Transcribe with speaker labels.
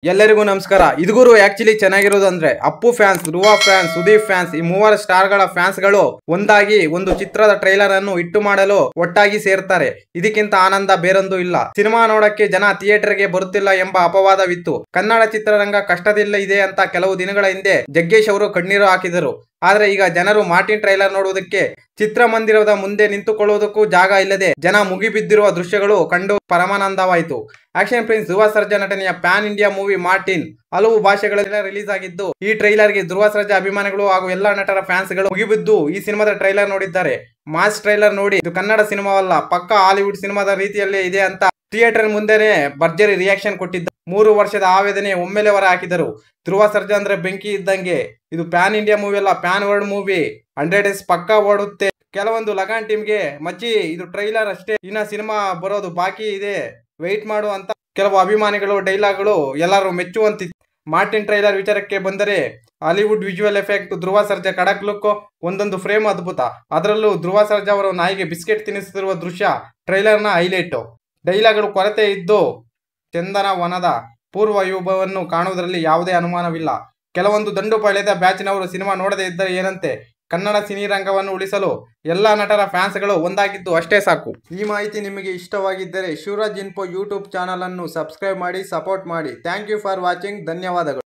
Speaker 1: ಎಲ್ಲರಿಗೂ ನಮಸ್ಕಾರ. ಇದು ಗುರು ಆಕ್ಚುಲಿ ಚೆನ್ನಾಗಿರೋದು ಅಂದ್ರೆ ಅಪ್ಪು ಫ್ಯಾನ್ಸ್, ಧ್ರುವ ಫ್ಯಾನ್ಸ್, ಸುದೀಪ್ ಫ್ಯಾನ್ಸ್ ಈ ಮೂವರ ಸ್ಟಾರ್ ಗಳ ಫ್ಯಾನ್ಸ್ ಗಳು ಒಂದಾಗಿ ಒಂದು ಚಿತ್ರದ ಟ್ರೈಲರ್ ಅನ್ನು ಇಟ್ಟು ಮಾಡಲು ಒಟ್ಟಾಗಿ ಸೇರ್ತಾರೆ. ಇದಕ್ಕಿಂತ ಆನಂದ ಬೇರೊಂದು ಇಲ್ಲ. ಸಿನಿಮಾ ನೋಡಕ್ಕೆ ಜನ ಥಿಯೇಟರ್ ಗೆ ಬರುತ್ತಿಲ್ಲ ಎಂಬ ಅಪವಾದವಿತ್ತು. ಕನ್ನಡ ಚಿತ್ರರಂಗ ಕಷ್ಟದಿಲ್ಲ ಇದೆ ಅಂತ ಕೆಲವು ದಿನಗಳ ಹಿಂದೆ ಜಗ್ಗೇಶ್ ಅವರು ಕಣ್ಣೀರು ಹಾಕಿದರು. ಆದ್ರೆ ಈಗ ಜನರು ಮಾರ್ಟಿನ್ ಟ್ರೈಲರ್ ನೋಡುವುದಕ್ಕೆ ಚಿತ್ರಮಂದಿರದ ಮುಂದೆ ನಿಂತುಕೊಳ್ಳುವುದಕ್ಕೂ ಜಾಗ ಇಲ್ಲದೆ ಜನ ಮುಗಿಬಿದ್ದಿರುವ ದೃಶ್ಯಗಳು ಕಂಡು ಪರಮಾನಂದವಾಯಿತು. ಆಕ್ಷನ್ ಪ್ರಿನ್ಸ್ ಧ್ರುವ ಸರ್ಜಾ ನಟನೆಯ ಪ್ಯಾನ್ ಇಂಡಿಯಾ ಮೂವಿ ಮಾರ್ಟಿನ್ ಹಲವು ಭಾಷೆಗಳಲ್ಲಿ ರಿಲೀಸ್ ಆಗಿದ್ದು, ಈ ಟ್ರೈಲರ್ ಗೆ ಧ್ರುವ ಸರ್ಜಾ ಅಭಿಮಾನಿಗಳು ಹಾಗೂ ಎಲ್ಲಾ ನಟರ ಫ್ಯಾನ್ಸ್ ಗಳು ಮುಗಿಬಿದ್ದು ಈ ಸಿನಿಮಾದ ಟ್ರೈಲರ್ ನೋಡಿದ್ದಾರೆ. ಮಾಸ್ ಟ್ರೈಲರ್ ನೋಡಿ ಇದು ಕನ್ನಡ ಸಿನಿಮಾವಲ್ಲ, ಪಕ್ಕಾ ಹಾಲಿವುಡ್ ಸಿನಿಮಾದ ರೀತಿಯಲ್ಲೇ ಇದೆ ಅಂತ ಥಿಯೇಟರ್ ಮುಂದೆನೆ ಭರ್ಜರಿ ರಿಯಾಕ್ಷನ್ ಕೊಟ್ಟಿದ್ದ. 3 ವರ್ಷದ ಆವೇದನೆ ಒಮ್ಮೆಲೆ ಹೊರ ಹಾಕಿದರು. ಧ್ರುವ ಸರ್ಜಾ ಅಂದ್ರೆ ಬೆಂಕಿ ಇದ್ದಂಗೆ. ಇದು ಪ್ಯಾನ್ ಇಂಡಿಯಾ ಮೂವಿ ಅಲ್ಲ, ಪ್ಯಾನ್ ವರ್ಲ್ಡ್ ಮೂವಿ. 100 ಡೇಸ್ ಪಕ್ಕಾ ಓಡುತ್ತೆ. ಕೆಲವೊಂದು ಲಗಾನ್ ಟೀಮ್ಗೆ ಮಚ್ಚಿ ಇದು ಟ್ರೈಲರ್ ಅಷ್ಟೇ, ಇನ್ನ ಸಿನಿಮಾ ಬರೋದು ಬಾಕಿ ಇದೆ, ವೆಯ್ಟ್ ಮಾಡು ಅಂತ ಕೆಲವು ಅಭಿಮಾನಿಗಳು ಡೈಲಾಗ್ಗಳು ಎಲ್ಲರೂ ಮೆಚ್ಚುವಂತಿತ್ತು. ಮಾರ್ಟಿನ್ ಟ್ರೈಲರ್ ವಿಚಾರಕ್ಕೆ ಬಂದರೆ Hollywood visual effect, Dhruva Sarja ಖಡಕ್ ಲುಕ್, ಒಂದೊಂದು ಫ್ರೇಮ್ ಅದ್ಭುತ. ಅದರಲ್ಲೂ ಧ್ರುವ ಸರ್ಜಾ ಅವರು ನಾಯಿಗೆ ಬಿಸ್ಕೆಟ್ ತಿನ್ನಿಸುತ್ತಿರುವ ದೃಶ್ಯ ಟ್ರೈಲರ್ನ ಹೈಲೈಟ್. ಡೈಲಾಗ್ಗಳು ಕೊರತೆ ಇದ್ದು ಚಂದನ ವನದ ಪೂರ್ವ ವೈಭವವನ್ನು ಕಾಣುವುದರಲ್ಲಿ ಯಾವುದೇ ಅನುಮಾನವಿಲ್ಲ. ಕೆಲವೊಂದು ದಂಡು ಪಳೆದ ಬ್ಯಾಚಿನವರು ಸಿನಿಮಾ ನೋಡದೇ ಇದ್ದರೆ ಏನಂತೆ. ಕನ್ನಡ ಸಿನಿರಂಗವನ್ನು ಉಳಿಸಲು ಎಲ್ಲಾ ನಟರ ಫ್ಯಾನ್ಸ್ಗಳು ಒಂದಾಗಿದ್ದು ಅಷ್ಟೇ ಸಾಕು. ಈ ಮಾಹಿತಿ ನಿಮಗೆ ಇಷ್ಟವಾಗಿದ್ದರೆ ಶಿವರಾಜ್ ಇನ್ಫೋ ಯೂಟ್ಯೂಬ್ ಚಾನಲ್ ಅನ್ನು ಸಬ್ಸ್ಕ್ರೈಬ್ ಮಾಡಿ, ಸಪೋರ್ಟ್ ಮಾಡಿ. Thank you for watching. ಧನ್ಯವಾದಗಳು.